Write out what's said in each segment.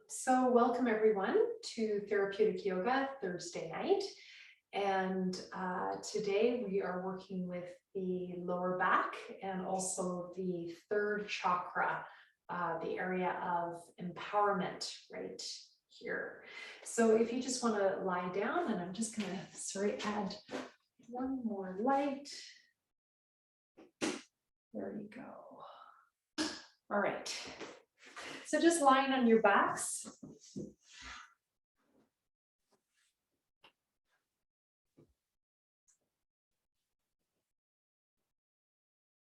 So welcome everyone to Therapeutic Yoga Thursday night. And today we are working with the lower back and also the third chakra, the area of empowerment right here. So if you just want to lie down, and I'm just going to, add one more light. There you go. All right. So just lying on your backs.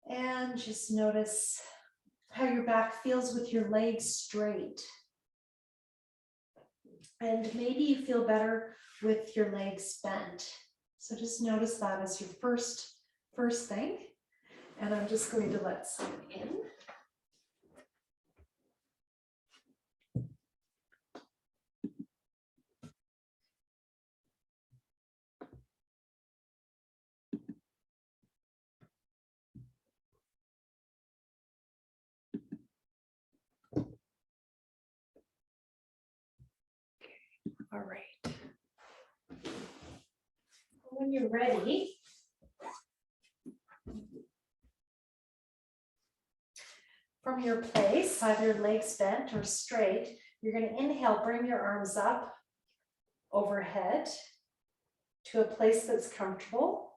And just notice how your back feels with your legs straight. And maybe you feel better with your legs bent. So just notice that as your first thing. And I'm just going to let some in. All right. When you're ready, from your place, either legs bent or straight, you're going to inhale, bring your arms up overhead to a place that's comfortable,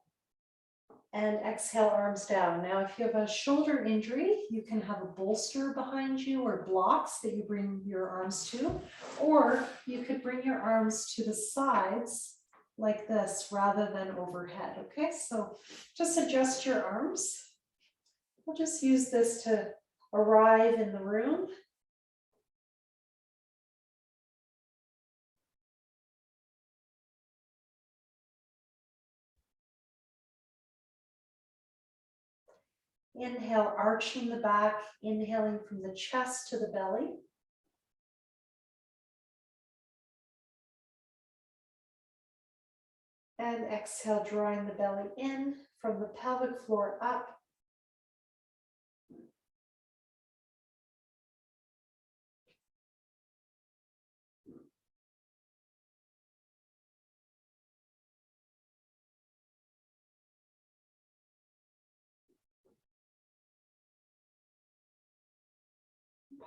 and exhale, arms down. Now, if you have a shoulder injury, you can have a bolster behind you or blocks that you bring your arms to, or you could bring your arms to the sides like this rather than overhead. Okay, so just adjust your arms. We'll just use this to arrive in the room. Inhale, arching the back, inhaling from the chest to the belly. And exhale, drawing the belly in from the pelvic floor up.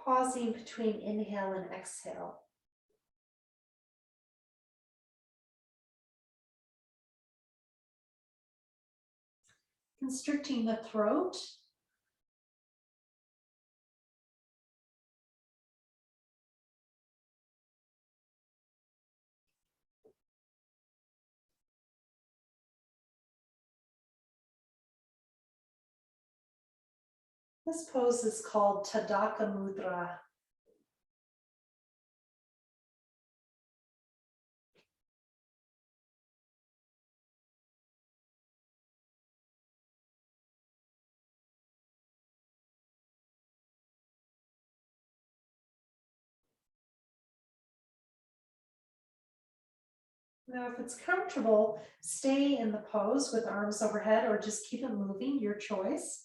Pausing between inhale and exhale. Constricting the throat. This pose is called Tadaka Mudra. Now, if it's comfortable, stay in the pose with arms overhead or just keep it moving, your choice.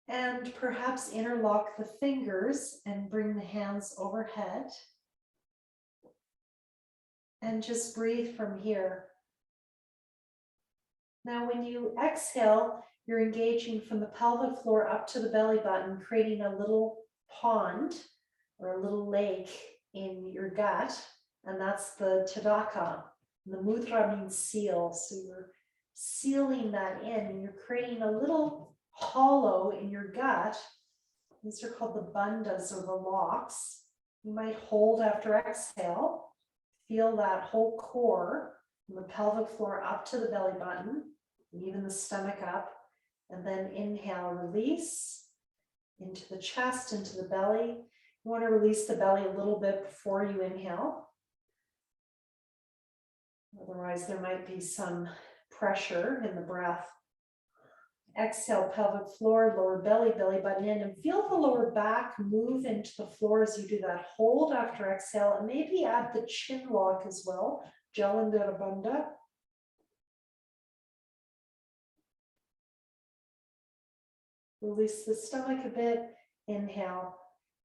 And perhaps interlock the fingers and bring the hands overhead. And just breathe from here. Now, when you exhale, you're engaging from the pelvic floor up to the belly button, creating a little pond or a little lake in your gut. And that's the Tadaka. And the mudra means seal. So you're sealing that in and you're creating a little hollow in your gut. These are called the bandhas or the locks. You might hold after exhale. Feel that whole core from the pelvic floor up to the belly button, and even the stomach up. And then inhale, release into the chest, into the belly. You want to release the belly a little bit before you inhale. Otherwise, there might be some pressure in the breath. Exhale, pelvic floor, lower belly, belly button in, and feel the lower back move into the floor as you do that. Hold after exhale, and maybe add the chin lock as well. Jalandhara Bandha. Release the stomach a bit. Inhale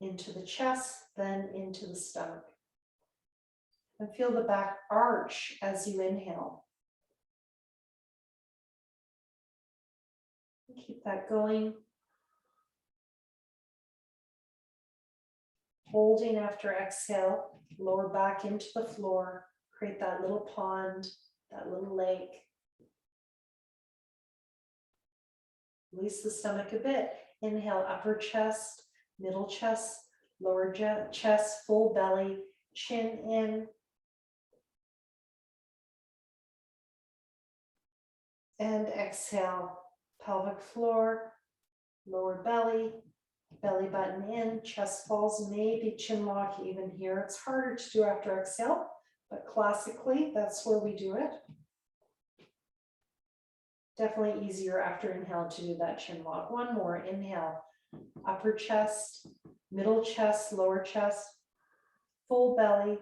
into the chest, then into the stomach. And feel the back arch as you inhale. Keep that going. Holding after exhale, lower back into the floor. Create that little pond, that little lake. Release the stomach a bit. Inhale, upper chest, middle chest, lower chest, full belly, chin in. And exhale, pelvic floor, lower belly, belly button in, chest falls, maybe chin lock even here. It's harder to do after exhale, but classically, that's where we do it. Definitely easier after inhale to do that chin lock. One more, inhale, upper chest, middle chest, lower chest, full belly,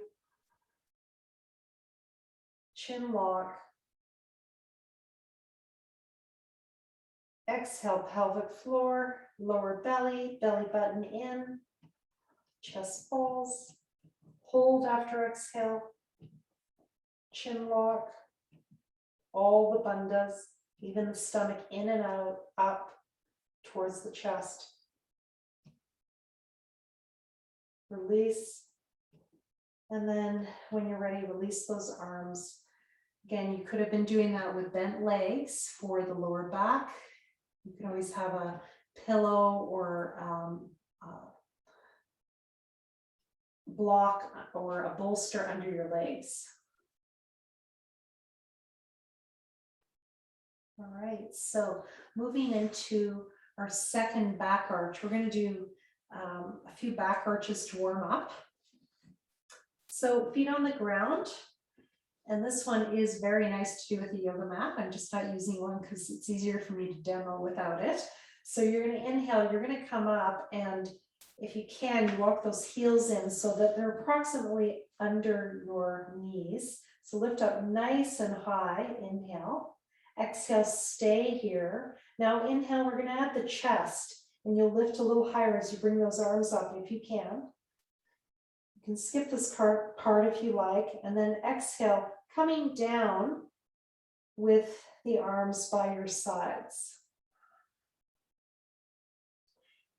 chin lock. Exhale, pelvic floor, lower belly, belly button in, chest falls. Hold after exhale, chin lock, all the bandhas, even the stomach in and out, up towards the chest. Release. And then when you're ready, release those arms. Again, you could have been doing that with bent legs for the lower back. You can always have a pillow or block or a bolster under your legs. All right, so moving into our second back arch, we're going to do a few back arches to warm up. So feet on the ground. And this one is very nice to do with a yoga mat. I'm just not using one because it's easier for me to demo without it. So you're going to inhale, you're going to come up, and if you can, you walk those heels in so that they're approximately under your knees. So lift up nice and high, inhale. Exhale, stay here. Now inhale, we're going to add the chest, and you'll lift a little higher as you bring those arms up if you can. You can skip this part if you like, and then exhale, coming down with the arms by your sides.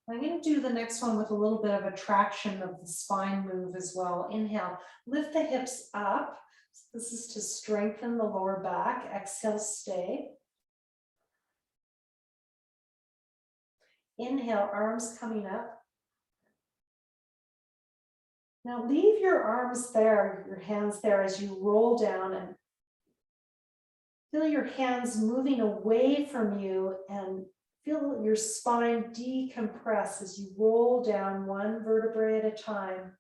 I'm going to do the next one with a little bit of a traction of the spine move as well. Inhale, lift the hips up. This is to strengthen the lower back. Exhale, stay. Inhale, arms coming up. Now leave your arms there, your hands there as you roll down, and feel your hands moving away from you and feel your spine decompress as you roll down one vertebrae at a time.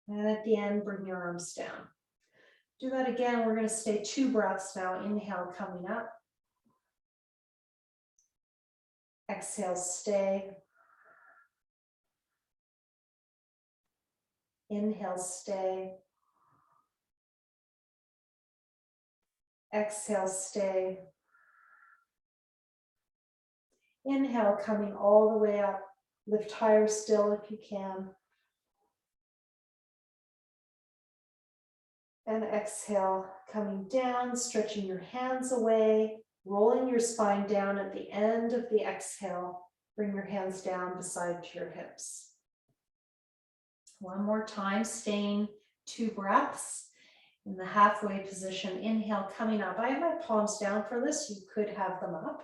And at the end, bring your arms down. Do that again. We're going to stay 2 breaths now. Inhale, coming up. Exhale, stay. Inhale, stay. Exhale, stay. Inhale, coming all the way up. Lift higher still if you can. And exhale, coming down, stretching your hands away, rolling your spine down at the end of the exhale. Bring your hands down beside your hips. One more time, staying 2 breaths in the halfway position. Inhale, coming up. I have my palms down for this. You could have them up.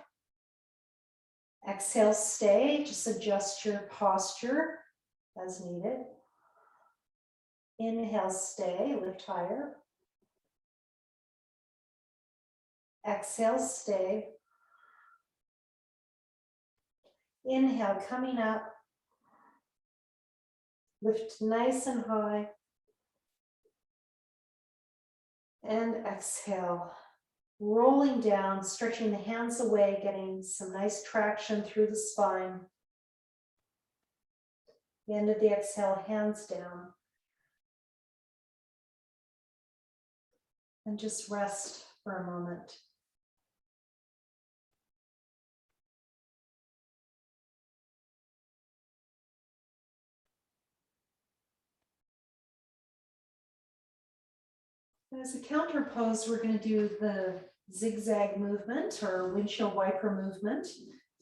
Exhale, stay. Just adjust your posture as needed. Inhale, stay. Lift higher. Exhale, stay. Inhale, coming up. Lift nice and high. And exhale, rolling down, stretching the hands away, getting some nice traction through the spine. The end of the exhale, hands down. And just rest for a moment. As a counter pose, we're going to do the zigzag movement or windshield wiper movement.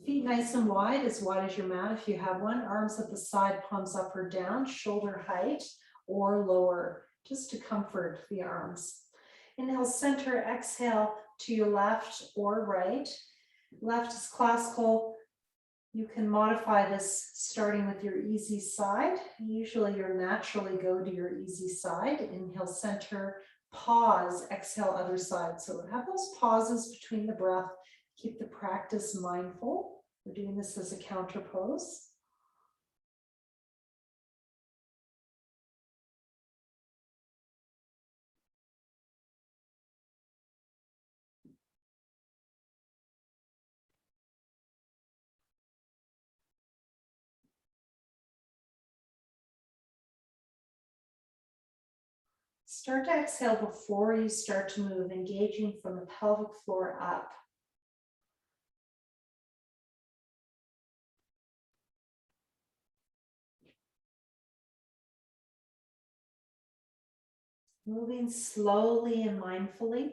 Feet nice and wide as your mat if you have one. Arms at the side, palms up or down, shoulder height or lower, just to comfort the arms. Inhale, center, exhale to your left or right. Left is classical. You can modify this starting with your easy side. Usually you'll naturally go to your easy side. Inhale, center, pause, exhale, other side. So have those pauses between the breath. Keep the practice mindful. We're doing this as a counter pose. Start to exhale before you start to move, engaging from the pelvic floor up. Moving slowly and mindfully.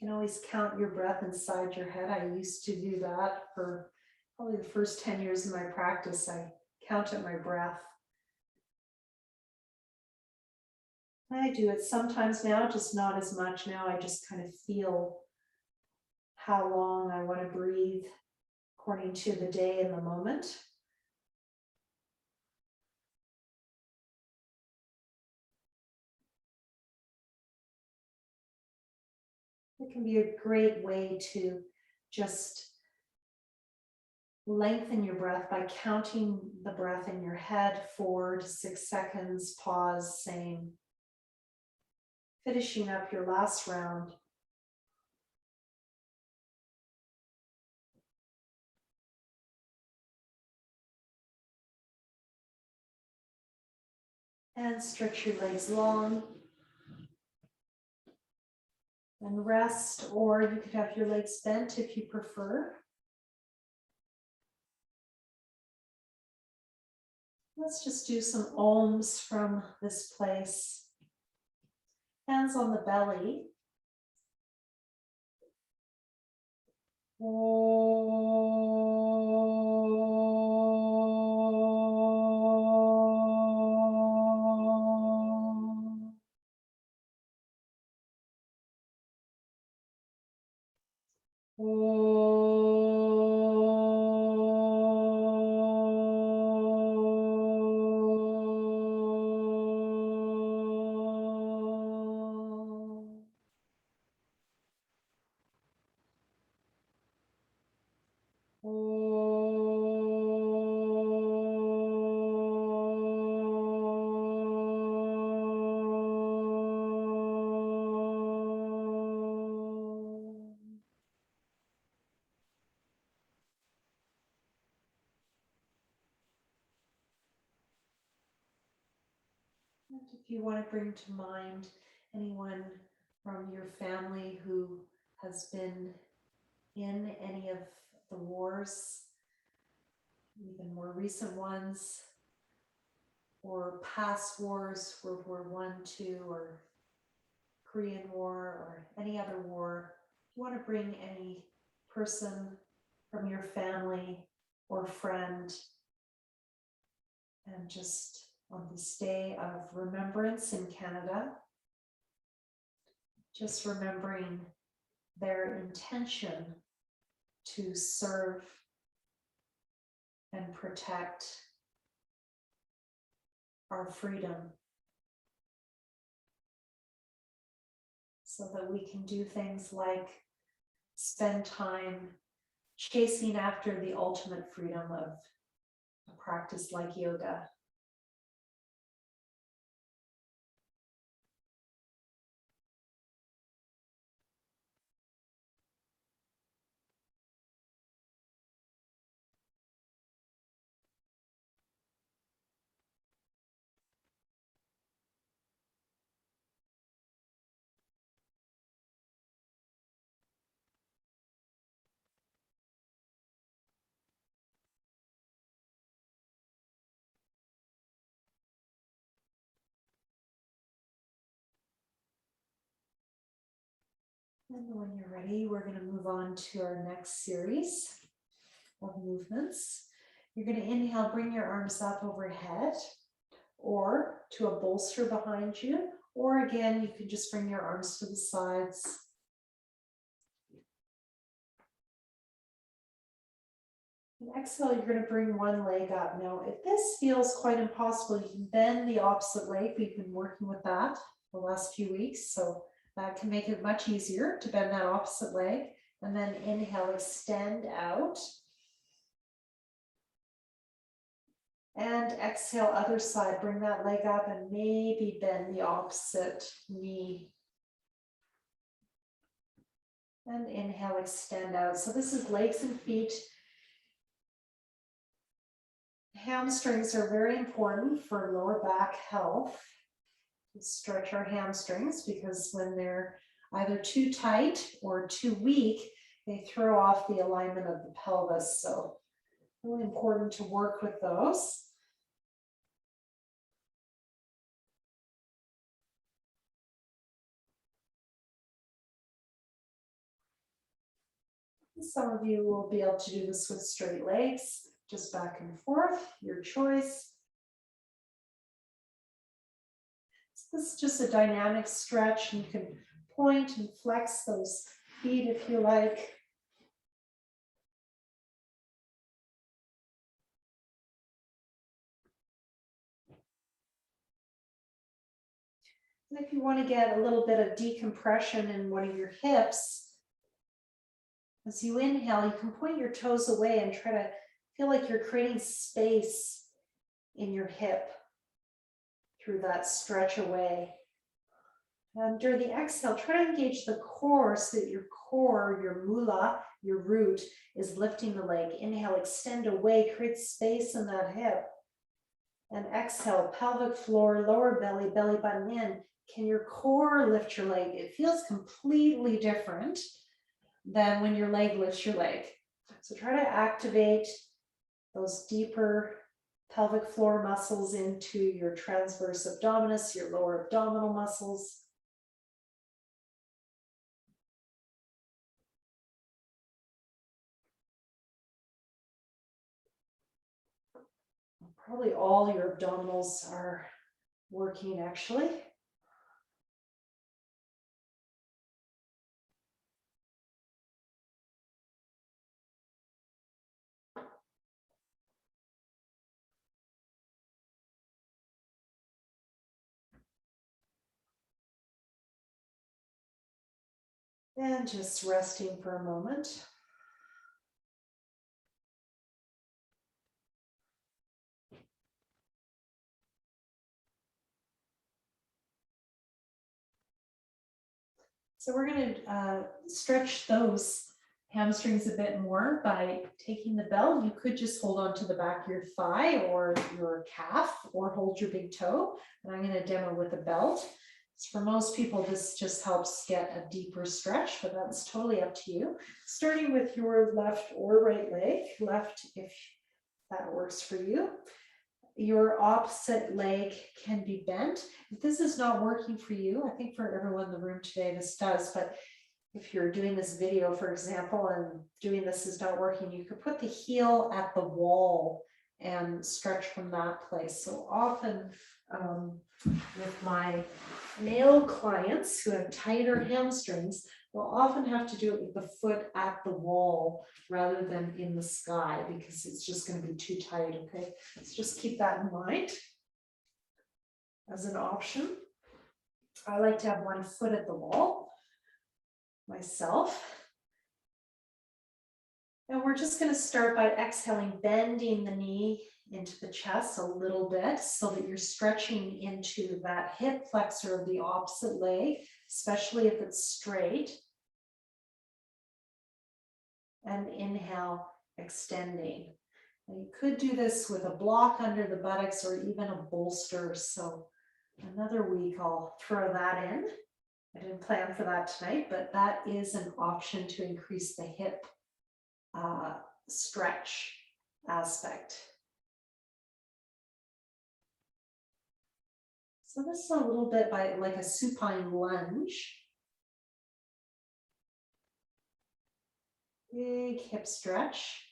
You can always count your breath inside your head. I used to do that for probably the first 10 years of my practice. I counted my breath. I do it sometimes now, just not as much now. I just kind of feel how long I want to breathe according to the day and the moment. It can be a great way to just lengthen your breath by counting the breath in your head, 4 to 6 seconds, pause, same. Finishing up your last round. And stretch your legs long. And rest, or you could have your legs bent if you prefer. Let's just do some ohms from this place. Hands on the belly. If you want to bring to mind anyone from your family who has been in any of the wars, even more recent ones, or past wars, World War I, II, or Korean War, or any other war, if you want to bring any person from your family or friend, and just on this day of remembrance in Canada, just remembering their intention to serve and protect our freedom so that we can do things like spend time chasing after the ultimate freedom of a practice like yoga. And when you're ready, we're going to move on to our next series of movements. You're going to inhale, bring your arms up overhead or to a bolster behind you, or again, you can just bring your arms to the sides. And exhale, you're going to bring one leg up. Now, if this feels quite impossible, you can bend the opposite leg. We've been working with that the last few weeks, so that can make it much easier to bend that opposite leg. And then inhale, extend out. And exhale, other side, bring that leg up and maybe bend the opposite knee. And inhale, extend out. So this is legs and feet. Hamstrings are very important for lower back health. Stretch our hamstrings because when they're either too tight or too weak, they throw off the alignment of the pelvis. So really important to work with those. Some of you will be able to do this with straight legs, just back and forth, your choice. So this is just a dynamic stretch, and you can point and flex those feet if you like. And if you want to get a little bit of decompression in one of your hips, as you inhale, you can point your toes away and try to feel like you're creating space in your hip through that stretch away. And during the exhale, try to engage the core so that your core, your mula, your root, is lifting the leg. Inhale, extend away, create space in that hip. And exhale, pelvic floor, lower belly, belly button in. Can your core lift your leg? It feels completely different than when your leg lifts your leg. So try to activate those deeper pelvic floor muscles into your transverse abdominis, your lower abdominal muscles. Probably all your abdominals are working actually. And just resting for a moment. So we're going to stretch those hamstrings a bit more by taking the bell. You could just hold on to the back of your thigh or your calf or hold your big toe. And I'm going to demo with a belt. So for most people, this just helps get a deeper stretch, but that's totally up to you. Starting with your left or right leg, left if that works for you. Your opposite leg can be bent. If this is not working for you, I think for everyone in the room today, this does, but if you're doing this video, for example, and doing this is not working, you could put the heel at the wall and stretch from that place. So often with my male clients who have tighter hamstrings, they'll often have to do it with the foot at the wall rather than in the sky because it's just going to be too tight, okay? So just keep that in mind as an option. I like to have one foot at the wall myself. And we're just going to start by exhaling, bending the knee into the chest a little bit so that you're stretching into that hip flexor of the opposite leg, especially if it's straight. And inhale, extending. And you could do this with a block under the buttocks or even a bolster. So another week I'll throw that in. I didn't plan for that tonight, but that is an option to increase the hip stretch aspect. So this is a little bit by like a supine lunge. Big hip stretch.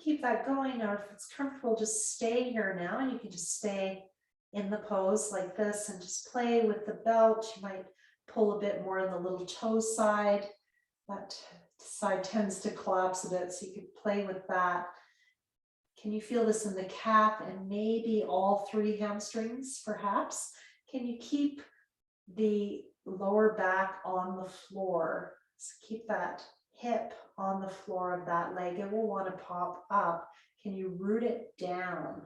Keep that going, or if it's comfortable, just stay here now, and you can just stay in the pose like this and just play with the belt. You might pull a bit more on the little toe side. That side tends to collapse a bit, so you could play with that. Can you feel this in the calf and maybe all three hamstrings, perhaps? Can you keep the lower back on the floor? So keep that hip on the floor of that leg. It will want to pop up. Can you root it down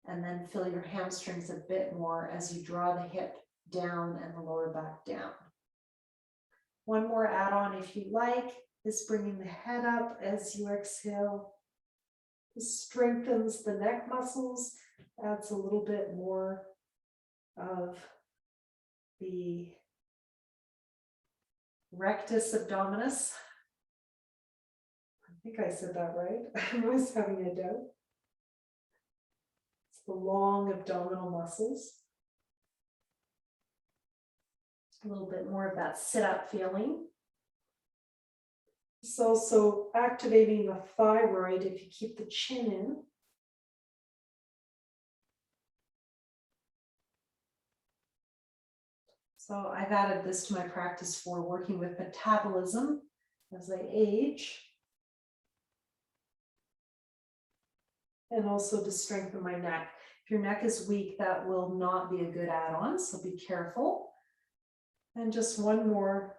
and then feel your hamstrings a bit more as you draw the hip down and the lower back down? One more add-on, if you like, is bringing the head up as you exhale. This strengthens the neck muscles, adds a little bit more of the rectus abdominis. I think I said that right. I was having a doubt. It's the long abdominal muscles. A little bit more of that sit-up feeling. It's also activating the thyroid if you keep the chin in. So I've added this to my practice for working with metabolism as I age. And also to strengthen my neck. If your neck is weak, that will not be a good add-on, so be careful. And just one more.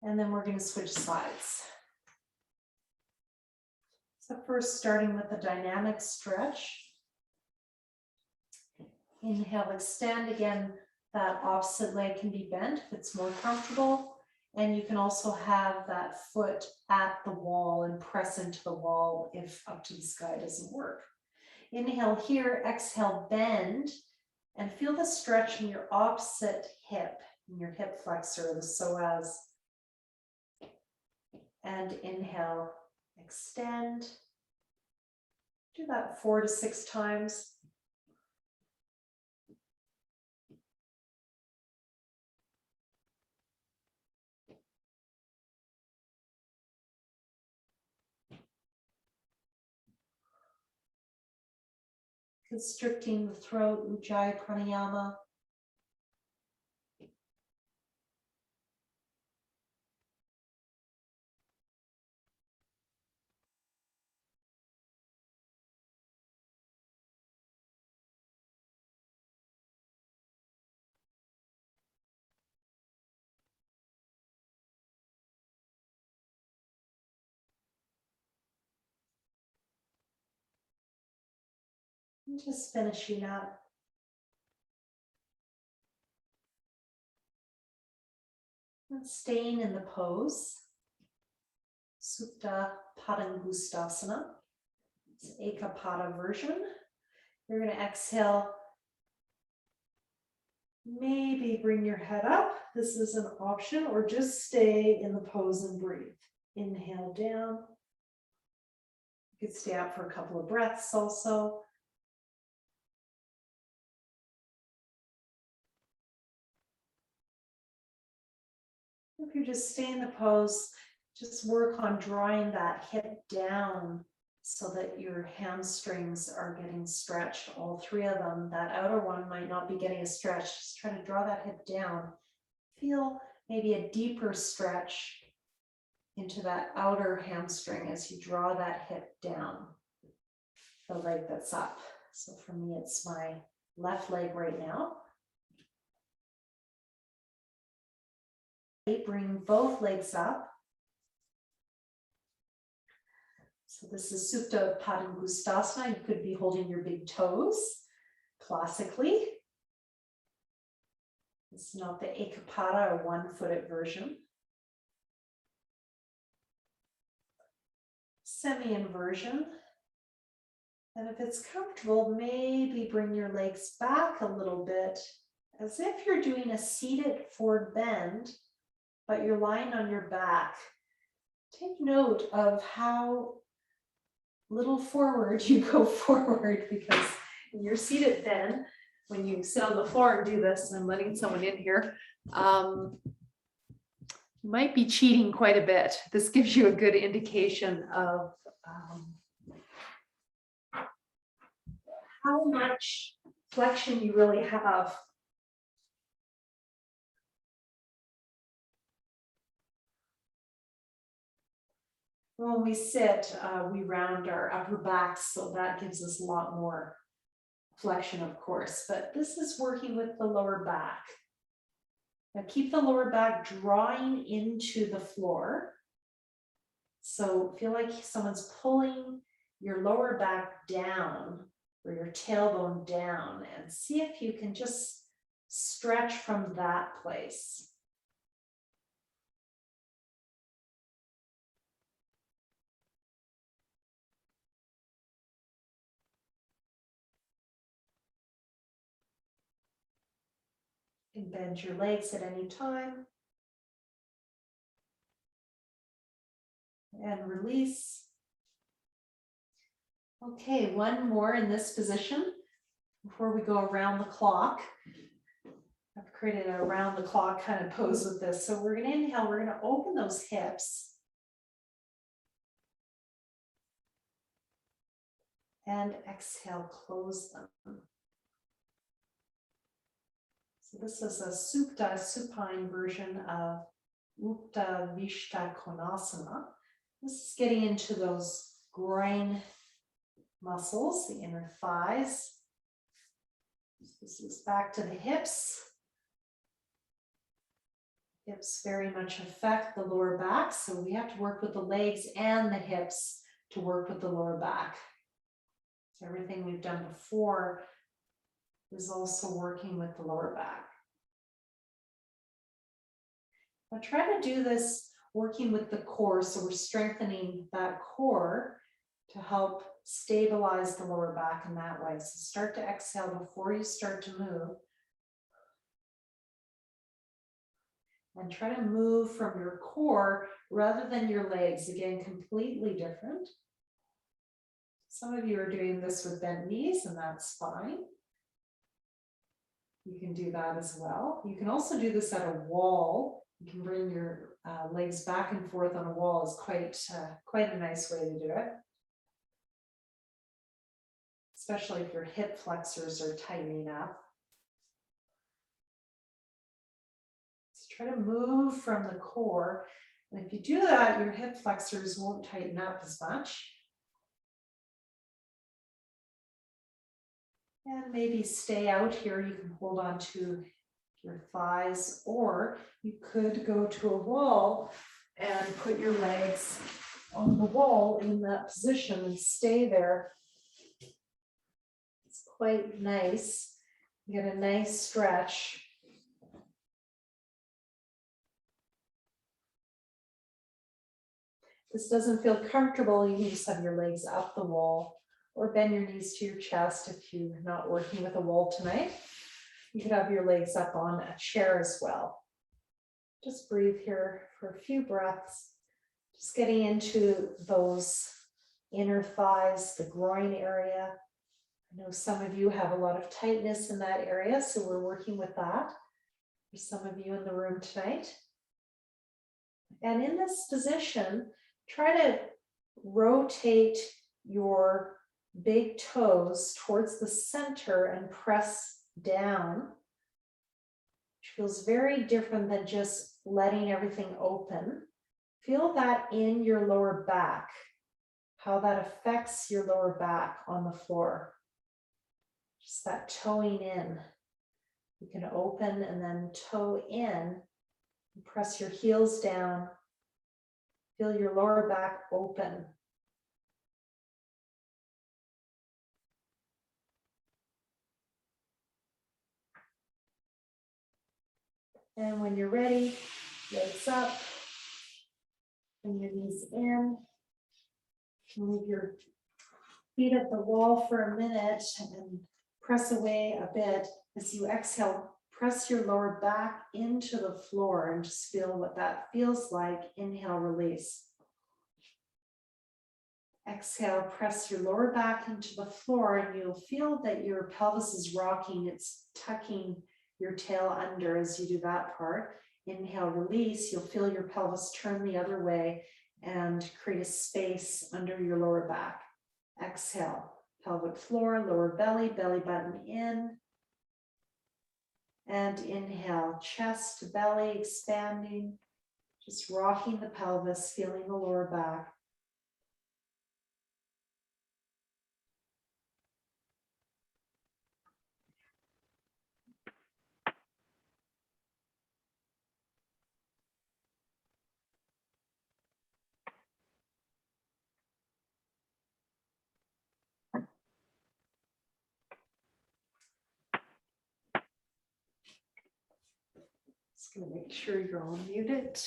And then we're going to switch sides. So first, starting with the dynamic stretch. Inhale, extend. Again, that opposite leg can be bent if it's more comfortable. And you can also have that foot at the wall and press into the wall if up to the sky doesn't work. Inhale here, exhale, bend, and feel the stretch in your opposite hip, in your hip flexor, the psoas. And inhale, extend. Do that 4 to 6 times. Constricting the throat, Ujjayi Pranayama. And just finishing up. And staying in the pose. Supta Padangustasana. It's Ekapada version. You're going to exhale. Maybe bring your head up. This is an option, or just stay in the pose and breathe. Inhale down. You could stay up for a couple of breaths also. If you just stay in the pose, just work on drawing that hip down so that your hamstrings are getting stretched, all three of them. That outer one might not be getting a stretch. Just try to draw that hip down. Feel maybe a deeper stretch into that outer hamstring as you draw that hip down, the leg that's up. So for me, it's my left leg right now. Bring both legs up. So this is Supta Padangustasana. You could be holding your big toes classically. It's not the Ekapada or one-footed version. semi-inversion. And if it's comfortable, maybe bring your legs back a little bit, as if you're doing a seated forward bend, but you're lying on your back. Take note of how little forward you go forward, because in your seated bend, when you sit on the floor and do this, and I'm letting someone in here, you might be cheating quite a bit. This gives you a good indication of how much flexion you really have. When we sit, we round our upper backs, so that gives us a lot more flexion, of course, but this is working with the lower back. Now keep the lower back drawing into the floor. So feel like someone's pulling your lower back down, or your tailbone down, and see if you can just stretch from that place. You can bend your legs at any time. And release. Okay, one more in this position before we go around the clock. I've created a around the clock kind of pose with this. So we're going to inhale, we're going to open those hips. And exhale, close them. So this is a supine version of Utthita Vishta Konasana. This is getting into those groin muscles, the inner thighs. This is back to the hips. Hips very much affect the lower back, so we have to work with the legs and the hips to work with the lower back. So everything we've done before is also working with the lower back. Now try to do this working with the core, so we're strengthening that core to help stabilize the lower back in that way. So start to exhale before you start to move. And try to move from your core rather than your legs. Again, completely different. Some of you are doing this with bent knees, and that's fine. You can do that as well. You can also do this at a wall. You can bring your legs back and forth on a wall. Is quite a nice way to do it. Especially if your hip flexors are tightening up. So try to move from the core. And if you do that, your hip flexors won't tighten up as much. And maybe stay out here. You can hold on to your thighs, or you could go to a wall and put your legs on the wall in that position and stay there. It's quite nice. You get a nice stretch. If this doesn't feel comfortable, you can just have your legs up the wall, or bend your knees to your chest if you're not working with a wall tonight. You could have your legs up on a chair as well. Just breathe here for a few breaths. Just getting into those inner thighs, the groin area. I know some of you have a lot of tightness in that area, so we're working with that. There's some of you in the room tonight. And in this position, try to rotate your big toes towards the center and press down, which feels very different than just letting everything open. Feel that in your lower back, how that affects your lower back on the floor. Just that toeing in. You can open and then toe in, and press your heels down. Feel your lower back open. And when you're ready, legs up, bring your knees in, Leave your feet at the wall for a minute and press away a bit. As you exhale, press your lower back into the floor and just feel what that feels like. Inhale, release. Exhale, press your lower back into the floor and you'll feel that your pelvis is rocking. It's tucking your tail under as you do that part. Inhale, release. You'll feel your pelvis turn the other way and create a space under your lower back. Exhale, pelvic floor, lower belly, belly button in. And inhale, chest to belly expanding, just rocking the pelvis, feeling the lower back. Just gonna make sure you're all muted.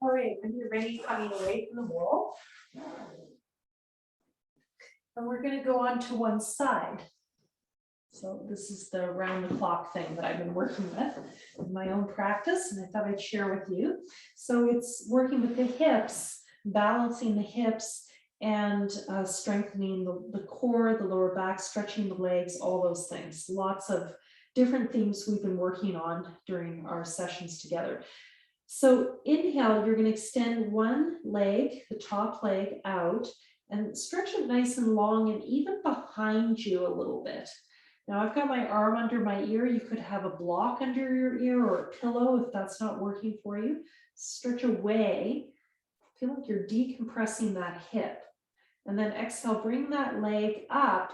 All right, when you're ready, coming away from the wall. And we're gonna go on to one side. So this is the round the clock thing that I've been working with in my own practice, and I thought I'd share with you. So it's working with the hips, balancing the hips, and strengthening the core, the lower back, stretching the legs, all those things. Lots of different themes we've been working on during our sessions together. So inhale, you're going to extend one leg, the top leg out, and stretch it nice and long and even behind you a little bit. Now I've got my arm under my ear. You could have a block under your ear or a pillow if that's not working for you. Stretch away. Feel like you're decompressing that hip. And then exhale, bring that leg up.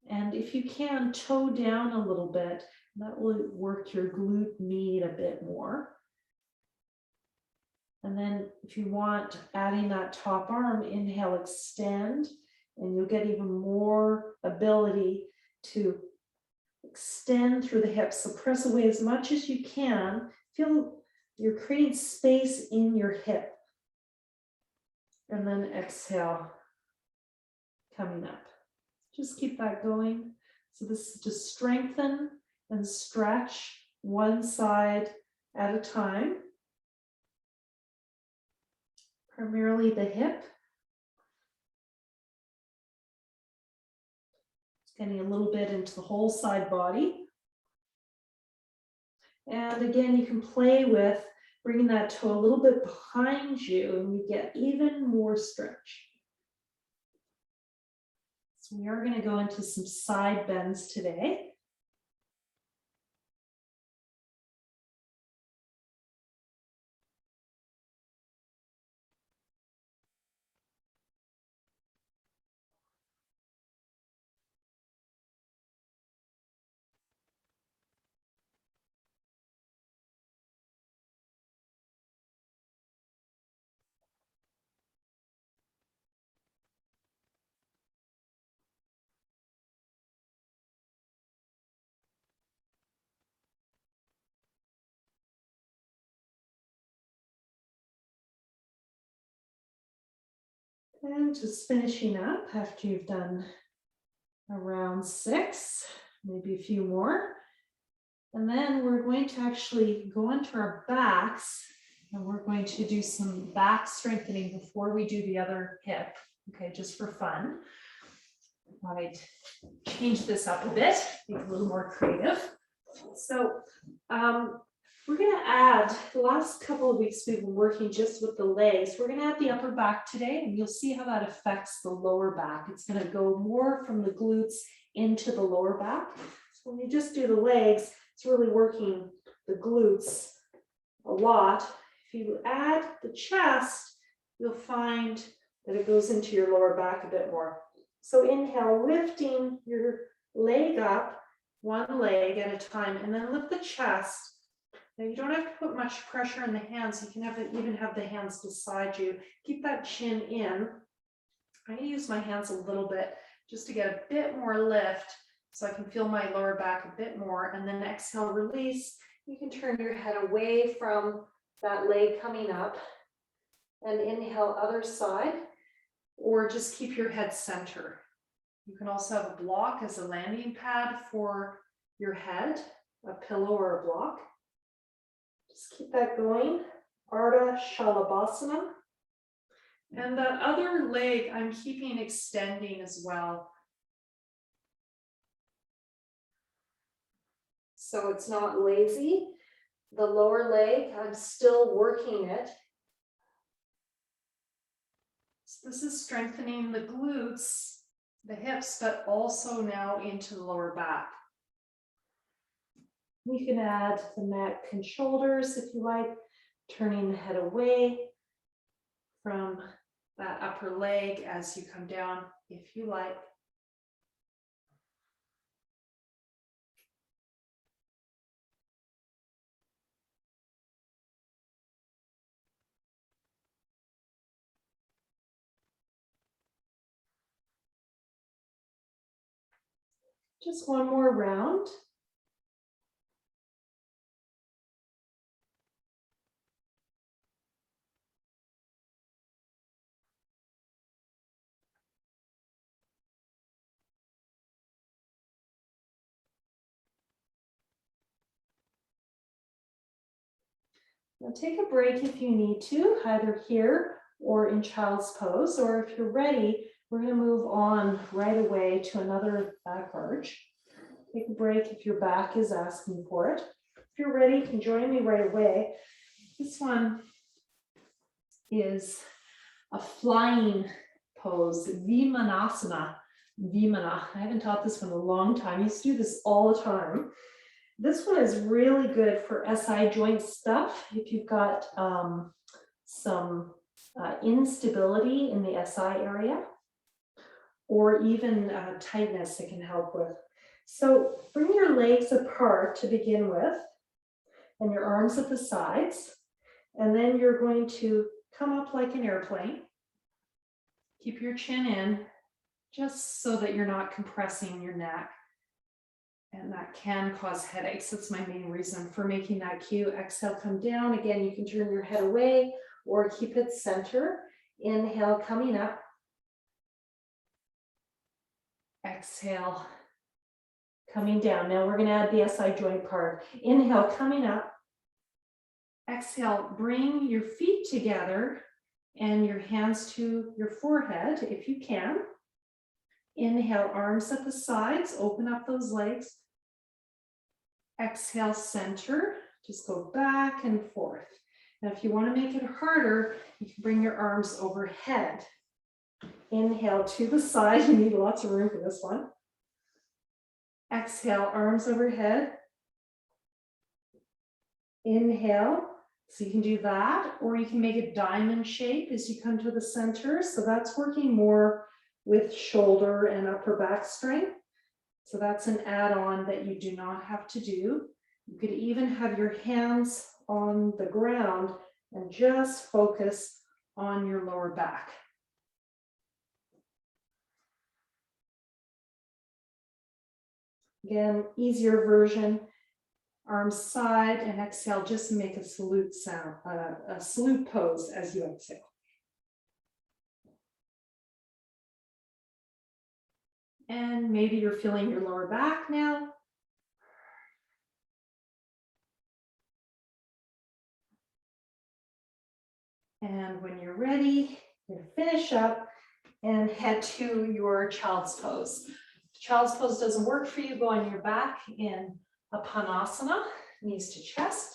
And if you can, toe down a little bit. That will work your glute med a bit more. And then if you want, adding that top arm, inhale, extend, and you'll get even more ability to extend through the hips. So press away as much as you can. Feel you're creating space in your hip. And then exhale, coming up. Just keep that going. So this is to strengthen and stretch one side at a time. Primarily the hip. Getting a little bit into the whole side body. And again, you can play with bringing that toe a little bit behind you and you get even more stretch. So we are going to go into some side bends today. And just finishing up after you've done around 6, maybe a few more. And then we're going to actually go onto our backs and we're going to do some back strengthening before we do the other hip. Okay, just for fun. I might change this up a bit, be a little more creative. So we're going to add, the last couple of weeks we've been working just with the legs. We're going to add the upper back today, and you'll see how that affects the lower back. It's going to go more from the glutes into the lower back. So when you just do the legs, it's really working the glutes a lot. If you add the chest, you'll find that it goes into your lower back a bit more. So inhale, lifting your leg up, one leg at a time, and then lift the chest. Now you don't have to put much pressure on the hands. You can even have the hands beside you. Keep that chin in. I'm going to use my hands a little bit just to get a bit more lift. So I can feel my lower back a bit more, and then exhale, release. You can turn your head away from that leg coming up and inhale other side, or just keep your head center. You can also have a block as a landing pad for your head, a pillow or a block. Just keep that going. Ardha Shalabhasana. And that other leg I'm keeping extending as well. So it's not lazy. The lower leg, I'm still working it. So this is strengthening the glutes, the hips, but also now into the lower back. You can add the neck and shoulders if you like, turning the head away from that upper leg as you come down if you like. Just one more round. Now take a break if you need to, either here or in child's pose, or if you're ready, we're going to move on right away to another back arch. Take a break if your back is asking for it. If you're ready, you can join me right away. This one is a flying pose, Vimanasana. Vimana. I haven't taught this one in a long time. I used to do this all the time. This one is really good for SI joint stuff. If you've got some instability in the SI area, or even tightness it can help with. So bring your legs apart to begin with, and your arms at the sides. And then you're going to come up like an airplane. Keep your chin in, just so that you're not compressing your neck. And that can cause headaches. That's my main reason for making that cue. Exhale, come down. Again, you can turn your head away or keep it center. Inhale, coming up. Exhale, coming down. Now we're going to add the SI joint part. Inhale, coming up. Exhale, bring your feet together and your hands to your forehead if you can. Inhale, arms at the sides, open up those legs. Exhale, center, just go back and forth. Now, if you want to make it harder, you can bring your arms overhead. Inhale to the side, you need lots of room for this one. Exhale, arms overhead. Inhale, so you can do that, or you can make a diamond shape as you come to the center. So that's working more with shoulder and upper back strength. So that's an add-on that you do not have to do. You could even have your hands on the ground and just focus on your lower back. Again, easier version, arms side, and exhale, just make a salute sound, a salute pose as you exhale. And maybe you're feeling your lower back now. And when you're ready, you finish up and head to your child's pose. If child's pose doesn't work for you, go on your back in a Pranayama, knees to chest.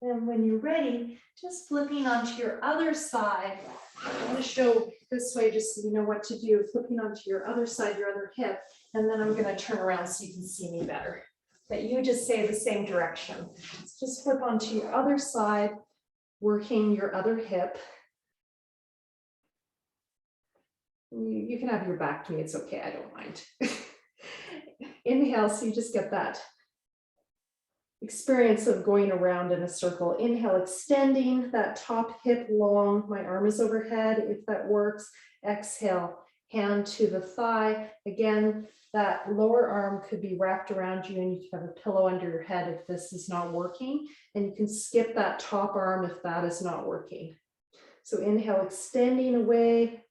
And when you're ready, just flipping onto your other side. I'm going to show this way just so you know what to do. Flipping onto your other side, your other hip, and then I'm going to turn around so you can see me better. But you just say the same direction. Just flip onto your other side, working your other hip. You can have your back to me, it's okay, I don't mind. Inhale, so you just get that experience of going around in a circle. Inhale, extending that top hip long. My arm is overhead, if that works. Exhale, hand to the thigh. Again, that lower arm could be wrapped around you and you can have a pillow under your head if this is not working. And you can skip that top arm if that is not working. So inhale, extending away,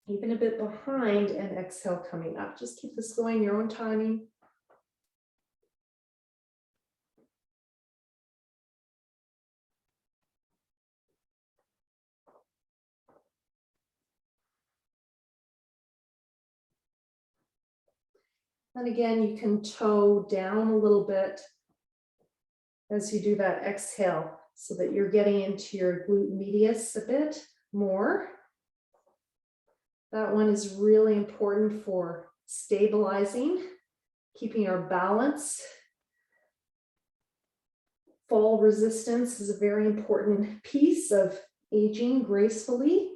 even a bit behind, and exhale, coming up. Just keep this going, your own timing. And again, you can toe down a little bit as you do that exhale so that you're getting into your glute medius a bit more. That one is really important for stabilizing, keeping our balance. Fall resistance is a very important piece of aging gracefully.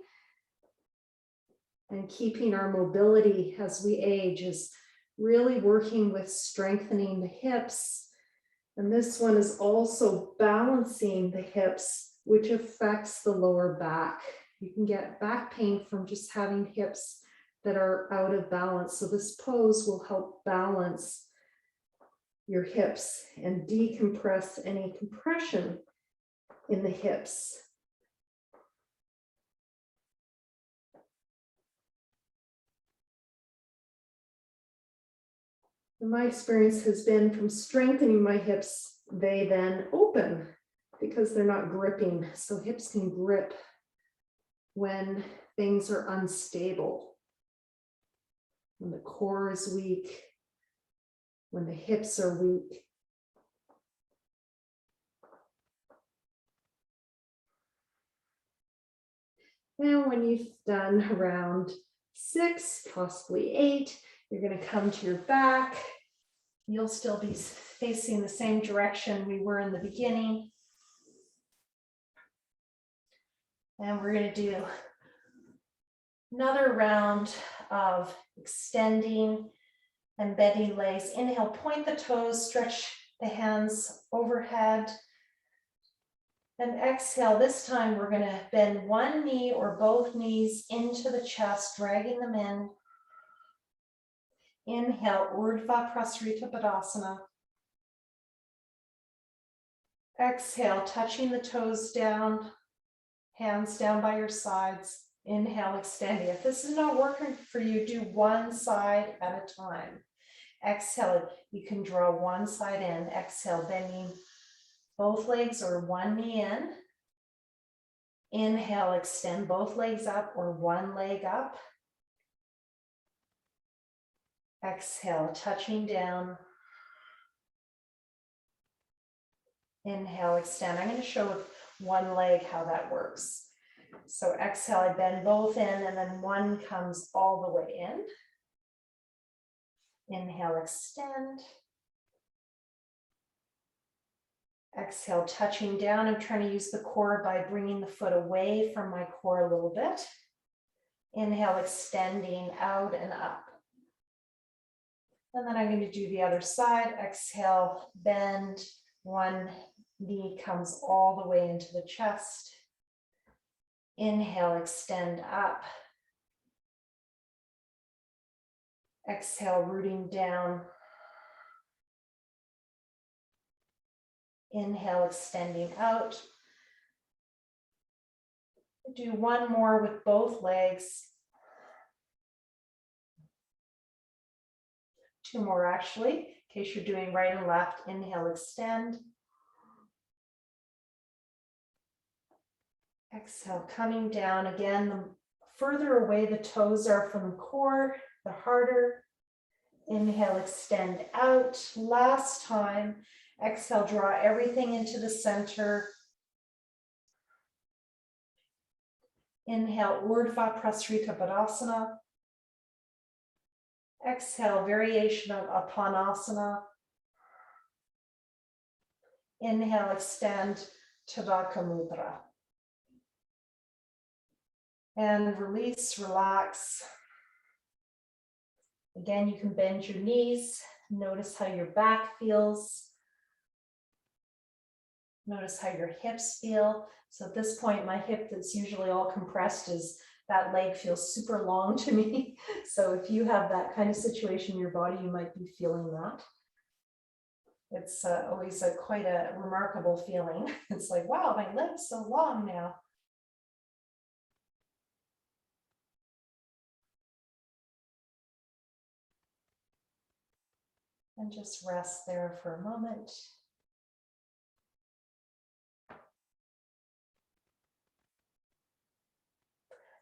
And keeping our mobility as we age is really working with strengthening the hips. And this one is also balancing the hips, which affects the lower back. You can get back pain from just having hips that are out of balance. So this pose will help balance your hips and decompress any compression in the hips. And my experience has been from strengthening my hips, they then open because they're not gripping. So hips can grip when things are unstable, when the core is weak, when the hips are weak. Now, when you've done around 6, possibly 8, you're going to come to your back. You'll still be facing the same direction we were in the beginning. And we're going to do another round of extending and bending legs. Inhale, point the toes, stretch the hands overhead. And exhale, this time we're going to bend one knee or both knees into the chest, dragging them in. Inhale, Urdhva Prasarita Padasana. Exhale, touching the toes down, hands down by your sides. Inhale, extending. If this is not working for you, do one side at a time. Exhale, you can draw one side in. Exhale, bending both legs or one knee in. Inhale, extend both legs up or one leg up. Exhale, touching down. Inhale, extend. I'm going to show with one leg how that works. So exhale, I bend both in and then one comes all the way in. Inhale, extend. Exhale, touching down. I'm trying to use the core by bringing the foot away from my core a little bit. Inhale, extending out and up. And then I'm going to do the other side. Exhale, bend. One knee comes all the way into the chest. Inhale, extend up. Exhale, rooting down. Inhale, extending out. Do one more with both legs. 2 more actually, in case you're doing right and left. Inhale, extend. Exhale, coming down again. The further away the toes are from the core, the harder. Inhale, extend out. Last time. Exhale, draw everything into the center. Inhale, Urdhva Prasarita Padasana. Exhale, variation of Apanasana. Inhale, extend Tadaka Mudra. And release, relax. Again, you can bend your knees. Notice how your back feels. Notice how your hips feel. So at this point, my hip that's usually all compressed is that leg feels super long to me. So if you have that kind of situation in your body, you might be feeling that. It's always quite a remarkable feeling. It's like, wow, my leg's so long now. And just rest there for a moment.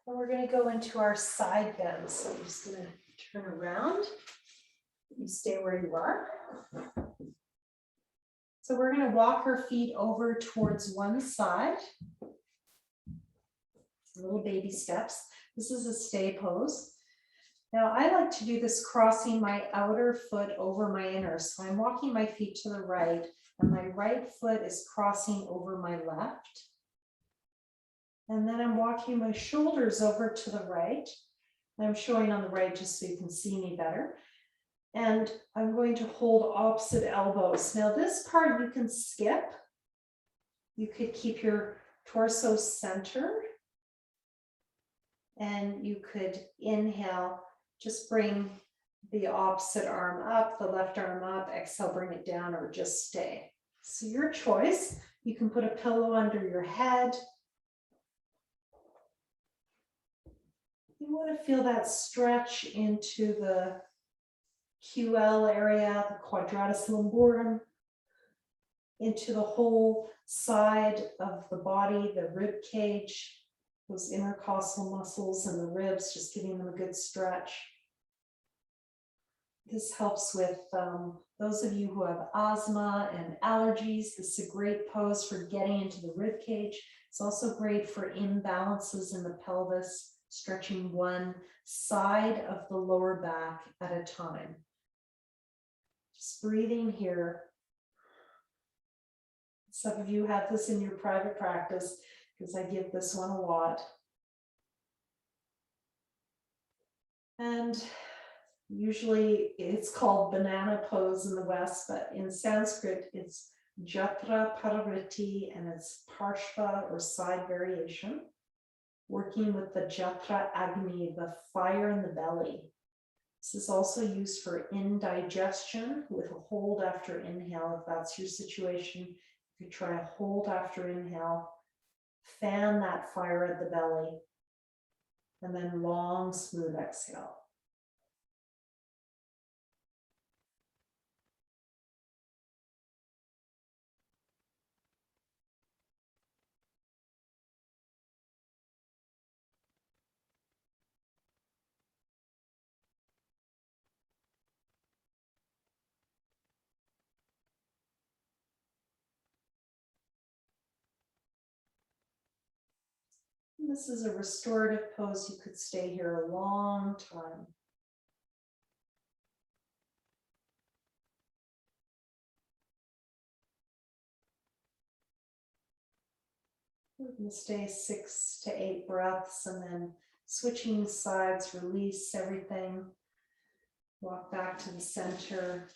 And we're going to go into our side bend. So I'm just going to turn around. You stay where you are. So we're going to walk our feet over towards one side. Little baby steps. This is a stay pose. Now I like to do this crossing my outer foot over my inner. So I'm walking my feet to the right and my right foot is crossing over my left. And then I'm walking my shoulders over to the right. I'm showing on the right just so you can see me better. And I'm going to hold opposite elbows. Now this part you can skip. You could keep your torso center. And you could inhale, just bring the opposite arm up, the left arm up, exhale, bring it down, or just stay. So your choice. You can put a pillow under your head. You want to feel that stretch into the QL area, the quadratus lumborum, into the whole side of the body, the rib cage, those intercostal muscles and the ribs, just giving them a good stretch. This helps with those of you who have asthma and allergies. This is a great pose for getting into the rib cage. It's also great for imbalances in the pelvis, stretching one side of the lower back at a time. Just breathing here. Some of you have this in your private practice because I give this one a lot. And usually it's called banana pose in the West, but in Sanskrit it's Jatra Parariti and it's Parshva or side variation, working with the Jatra Agni, the fire in the belly. This is also used for indigestion with a hold after inhale. If that's your situation, you could try a hold after inhale, fan that fire at the belly, and then long, smooth exhale. This is a restorative pose. You could stay here a long time. We're going to stay 6 to 8 breaths and then switching sides, release everything. Walk back to the center.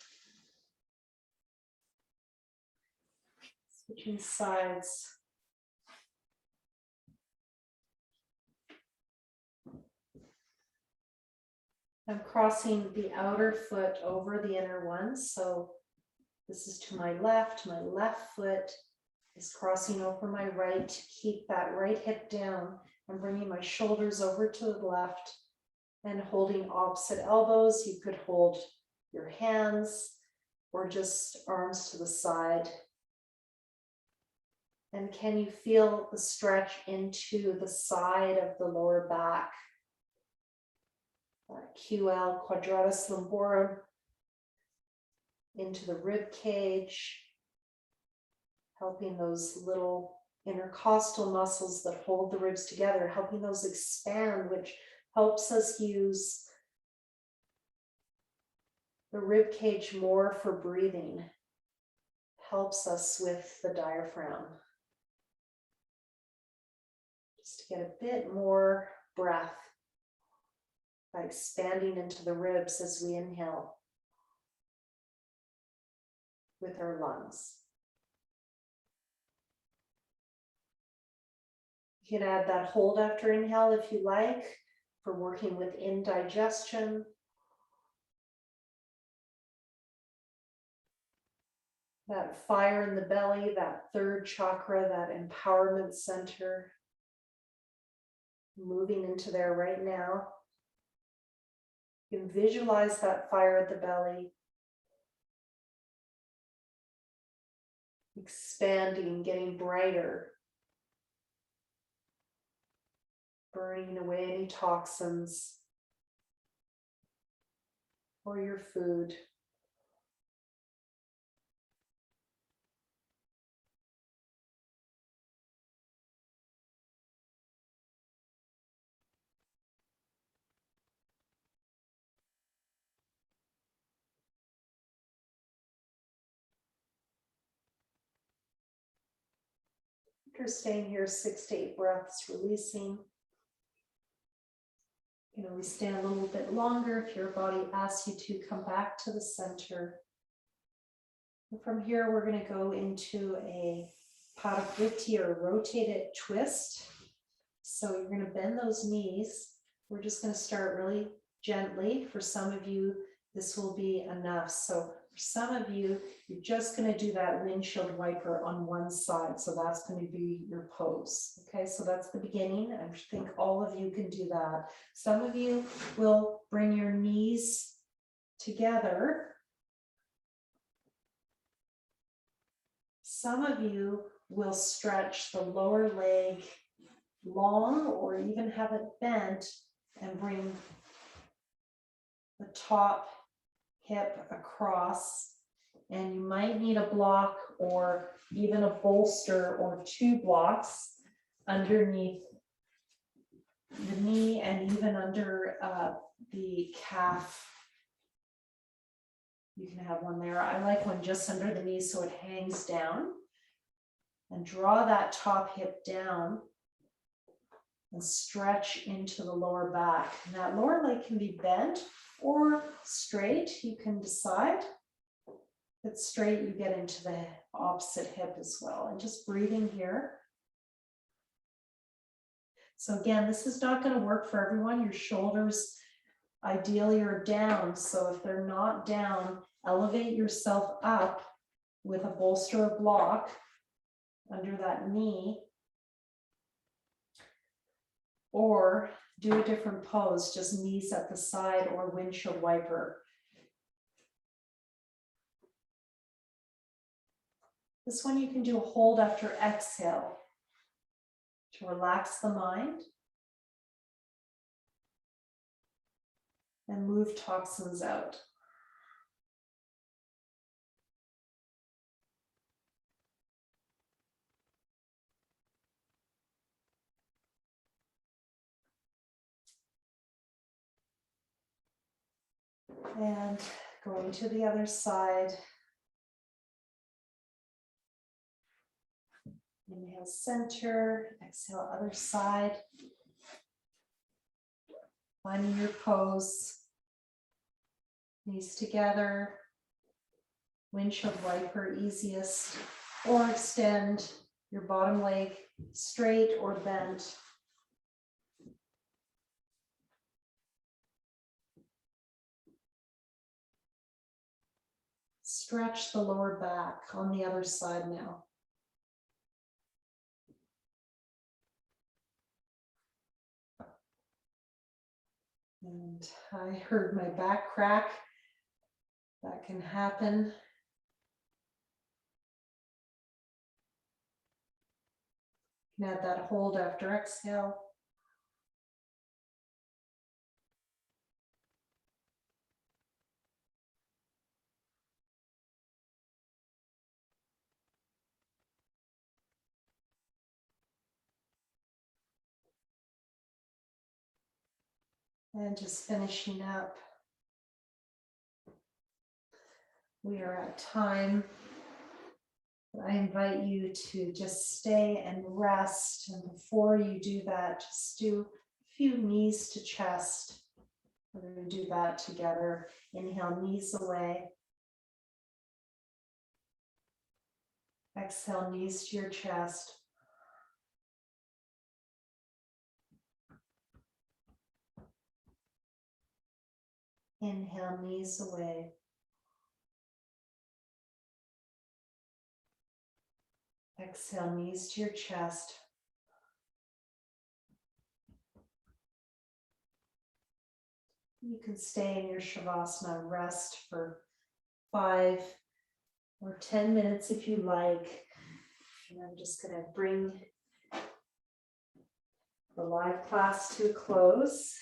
Switching sides. I'm crossing the outer foot over the inner one. So this is to my left foot is crossing over my right to keep that right hip down. I'm bringing my shoulders over to the left and holding opposite elbows. You could hold your hands or just arms to the side. And can you feel the stretch into the side of the lower back? QL, quadratus lumborum, into the rib cage, helping those little intercostal muscles that hold the ribs together, helping those expand, which helps us use the rib cage more for breathing, helps us with the diaphragm. Just to get a bit more breath by expanding into the ribs as we inhale with our lungs. You can add that hold after inhale if you like, for working with indigestion. That fire in the belly, that third chakra, that empowerment center, moving into there right now. You can visualize that fire at the belly, expanding, getting brighter, burning away any toxins or your food. After staying here 6 to 8 breaths, releasing. You can always stay a little bit longer if your body asks you to come back to the center. And from here, we're going to go into a Padakritti or rotated twist. So you're going to bend those knees. We're just going to start really gently. For some of you, this will be enough. So for some of you, you're just going to do that windshield wiper on one side. So that's going to be your pose. Okay, so that's the beginning. I think all of you can do that. Some of you will bring your knees together. Some of you will stretch the lower leg long or even have it bent and bring the top hip across, and you might need a block or even a bolster or 2 blocks underneath the knee and even under the calf. You can have one there. I like one just under the knee so it hangs down, and draw that top hip down and stretch into the lower back. And that lower leg can be bent or straight. You can decide. If it's straight, you get into the opposite hip as well. And just breathing here. So again, this is not going to work for everyone. Your shoulders ideally are down. So if they're not down, elevate yourself up with a bolster or block under that knee. Or do a different pose, just knees at the side or windshield wiper. This one you can do a hold after exhale to relax the mind and move toxins out. And going to the other side. Inhale center, exhale other side. Finding your pose. Knees together. Windshield wiper easiest. Or extend your bottom leg straight or bent. Stretch the lower back on the other side now. And I heard my back crack. That can happen. You can add that hold after exhale. And just finishing up. We are at time. I invite you to just stay and rest. And before you do that, just do a few knees to chest. We're going to do that together. Inhale, knees away. Exhale, knees to your chest. Inhale, knees away. Exhale, knees to your chest. You can stay in your Shavasana, rest for 5 or 10 minutes if you like. And I'm just going to bring the live class to a close.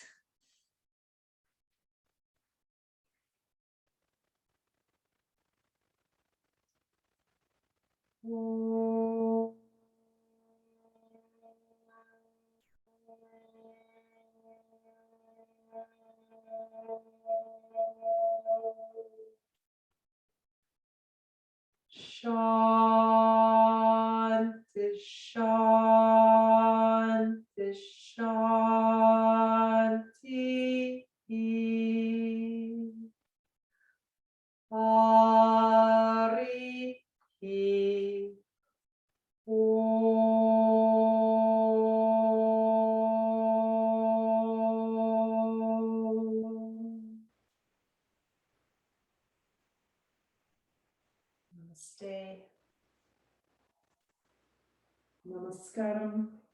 Shanti, Shanti, Shanti. Hari Om. Namaste. Namaskaram.